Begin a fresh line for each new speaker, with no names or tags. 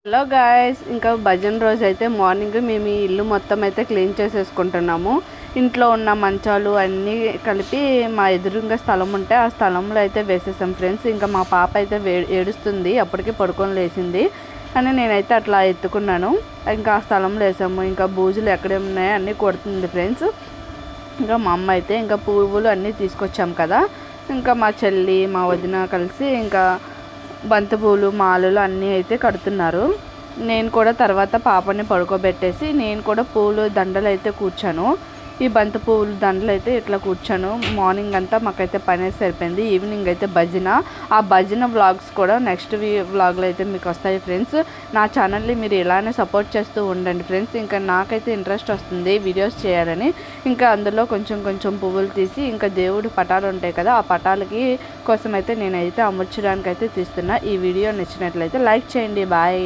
Hello guys, ఇంకా భజన రోజు అయితే మార్నింగ్ మేము ఈ ఇల్లు మొత్తం అయితే క్లీన్ చేసేసుకుంటున్నాము. ఇంట్లో ఉన్న మంచాలు అన్నీ కలిపి మా ఎదురుగా స్థలం ఉంటే ఆ స్థలంలో అయితే వేసేసాం ఫ్రెండ్స్. ఇంకా మా పాప అయితే ఏడుస్తుంది, అప్పటికి పడుకొని లేచింది అని నేనైతే అట్లా ఎత్తుకున్నాను. ఇంకా ఆ స్థలంలో వేసాము. ఇంకా బూజులు ఎక్కడ ఉన్నాయో అన్నీ కొడుతుంది ఫ్రెండ్స్. ఇంకా మా అమ్మ అయితే ఇంకా పువ్వులు అన్నీ తీసుకొచ్చాం కదా, ఇంకా మా చెల్లి మా వదిన కలిసి ఇంకా బంతిపూలు మాలలు అన్నీ అయితే కడుతున్నారు. నేను కూడా తర్వాత పాపని పడుకోబెట్టేసి నేను కూడా పూలు దండలు అయితే కూర్చాను. ఈ బంతి పువ్వులు దండలు అయితే ఇట్లా కూర్చాను. మార్నింగ్ అంతా మాకైతే పని సరిపోయింది. ఈవినింగ్ అయితే భజన. ఆ భజన వ్లాగ్స్ కూడా నెక్స్ట్ వ్లాగ్లో అయితే మీకు వస్తాయి ఫ్రెండ్స్. నా ఛానల్ని మీరు ఇలానే సపోర్ట్ చేస్తూ ఉండండి ఫ్రెండ్స్. ఇంకా నాకైతే ఇంట్రెస్ట్ వస్తుంది వీడియోస్ చేయాలని. ఇంకా అందులో కొంచెం కొంచెం పువ్వులు తీసి ఇంకా దేవుడి పటాలు ఉంటాయి కదా, ఆ పటాలకి కోసం అయితే నేనైతే అమర్చడానికి అయితే తీస్తున్నా. ఈ వీడియో నచ్చినట్లయితే లైక్ చేయండి. బాయ్.